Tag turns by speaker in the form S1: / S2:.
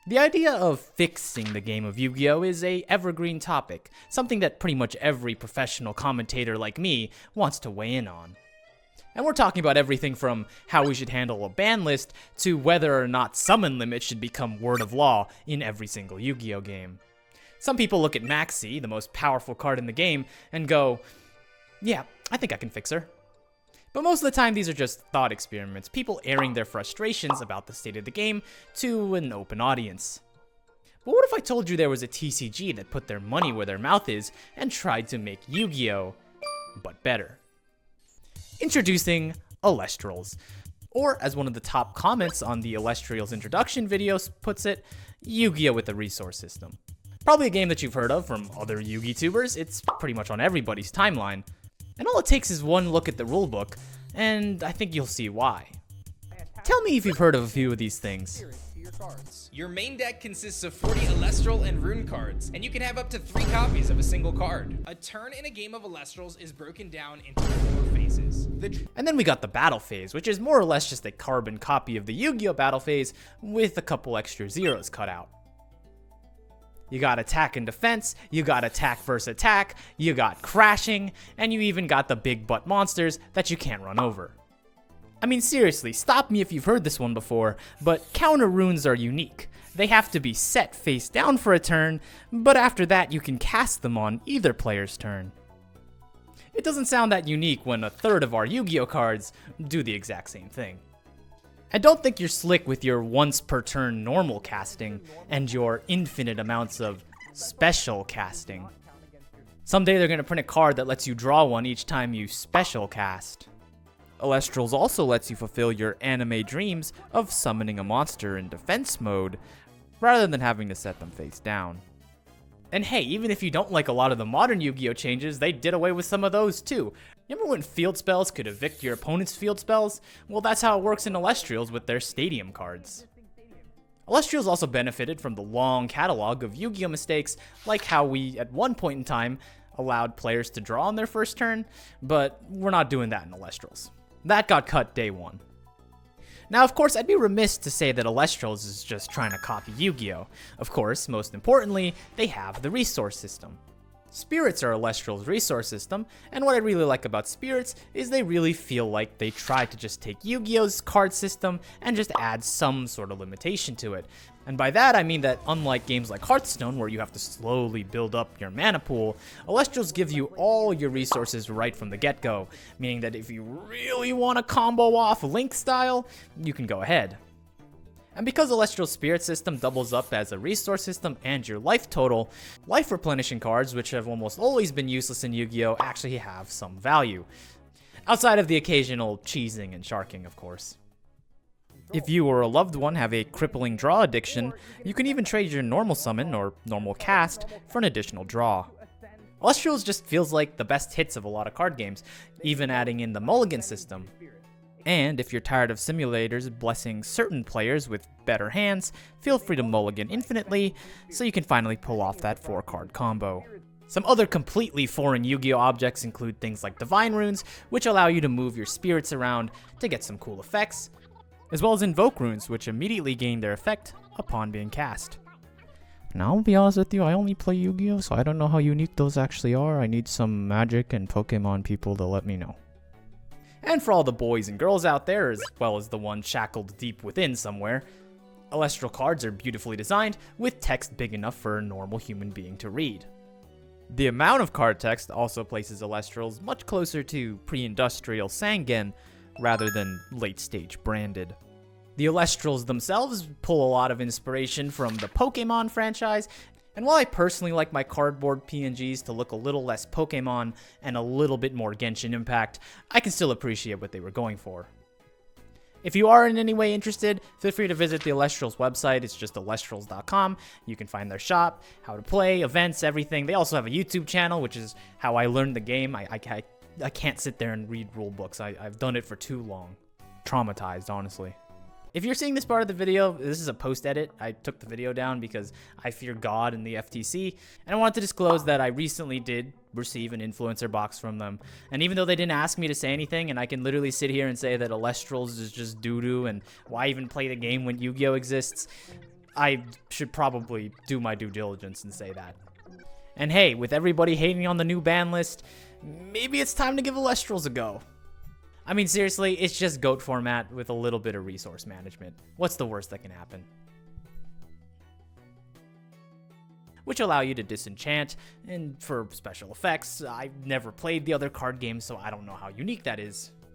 S1: The idea of fixing the game of Yu-Gi-Oh! Is a evergreen topic, something that pretty much every professional commentator like me wants to weigh in on. And we're talking about everything from how we should handle a ban list to whether or not summon limits should become word of law in every single Yu-Gi-Oh! Game. Some people look at Maxi, the most powerful card in the game, and go, yeah, I think I can fix her. But most of the time, these are just thought experiments, people airing their frustrations about the state of the game to an open audience. But what if I told you there was a TCG that put their money where their mouth is and tried to make Yu-Gi-Oh! But better? Introducing Elestrals, or as one of the top comments on the Elestrals introduction videos puts it, Yu-Gi-Oh! With a resource system. Probably a game that you've heard of from other Yu-Gi tubers, it's pretty much on everybody's timeline. And all it takes is one look at the rulebook, and I think you'll see why. Tell me if you've heard of a few of these things.
S2: Your main deck consists of 40 Elestral and Rune cards, and you can have up to 3 copies of a single card. A turn in a game of Elestrals is broken down into 4 phases.
S1: And then we got the battle phase, which is more or less just a carbon copy of the Yu-Gi-Oh! Battle phase with a couple extra zeros cut out. You got attack and defense, you got attack versus attack, you got crashing, and you even got the big butt monsters that you can't run over. I mean, seriously, stop me if you've heard this one before, but counter runes are unique. They have to be set face down for a turn, but after that you can cast them on either player's turn. It doesn't sound that unique when a third of our Yu-Gi-Oh! Cards do the exact same thing. I don't think you're slick with your once per turn normal casting and your infinite amounts of special casting. Someday they're going to print a card that lets you draw one each time you special cast. Elestrals also lets you fulfill your anime dreams of summoning a monster in defense mode, rather than having to set them face down. And hey, even if you don't like a lot of the modern Yu-Gi-Oh! Changes, they did away with some of those too. Remember when field spells could evict your opponent's field spells? Well, that's how it works in Elestrals with their stadium cards. Elestrals also benefited from the long catalog of Yu-Gi-Oh! Mistakes, like how we, at one point in time, allowed players to draw on their first turn, but we're not doing that in Elestrals. That got cut day one. Now, of course, I'd be remiss to say that Elestrals is just trying to copy Yu-Gi-Oh! Of course, most importantly, they have the resource system. Spirits are Elestral's resource system, and what I really like about Spirits is they really feel like they tried to just take Yu-Gi-Oh's card system and just add some sort of limitation to it. And by that I mean that unlike games like Hearthstone where you have to slowly build up your mana pool, Elestrals give you all your resources right from the get-go, meaning that if you really want to combo off Link style, you can go ahead. And because Elestral's Spirit system doubles up as a resource system and your life total, life replenishing cards, which have almost always been useless in Yu-Gi-Oh!, actually have some value. Outside of the occasional cheesing and sharking, of course. If you or a loved one have a crippling draw addiction, you can even trade your normal summon or normal cast for an additional draw. Elestrals just feels like the best hits of a lot of card games, even adding in the mulligan system. And if you're tired of simulators blessing certain players with better hands, feel free to mulligan infinitely, so you can finally pull off that 4-card combo. Some other completely foreign Yu-Gi-Oh! Objects include things like Divine Runes, which allow you to move your spirits around to get some cool effects, as well as Invoke Runes, which immediately gain their effect upon being cast. Now, I'll be honest with you, I only play Yu-Gi-Oh!, so I don't know how unique those actually are. I need some Magic and Pokemon people to let me know. And for all the boys and girls out there, as well as the one shackled deep within somewhere, Elestral cards are beautifully designed, with text big enough for a normal human being to read. The amount of card text also places Elestrals much closer to pre-industrial Sangen, rather than late-stage branded. The Elestrals themselves pull a lot of inspiration from the Pokemon franchise, and while I personally like my cardboard PNGs to look a little less Pokemon and a little bit more Genshin Impact, I can still appreciate what they were going for. If you are in any way interested, feel free to visit the Elestrals website. It's just elestrals.com. You can find their shop, how to play, events, everything. They also have a YouTube channel, which is how I learned the game. I can't sit there and read rule books. I've done it for too long. Traumatized, honestly. If you're seeing this part of the video, this is a post-edit. I took the video down because I fear God and the FTC, and I wanted to disclose that I recently did receive an influencer box from them. And even though they didn't ask me to say anything, and I can literally sit here and say that Elestrals is just doo-doo, and why even play the game when Yu-Gi-Oh! Exists, I should probably do my due diligence and say that. And hey, with everybody hating on the new ban list, maybe it's time to give Elestrals a go. I mean, seriously, it's just GOAT format with a little bit of resource management. What's the worst that can happen? Which allow you to disenchant, and for special effects, I've never played the other card games, so I don't know how unique that is.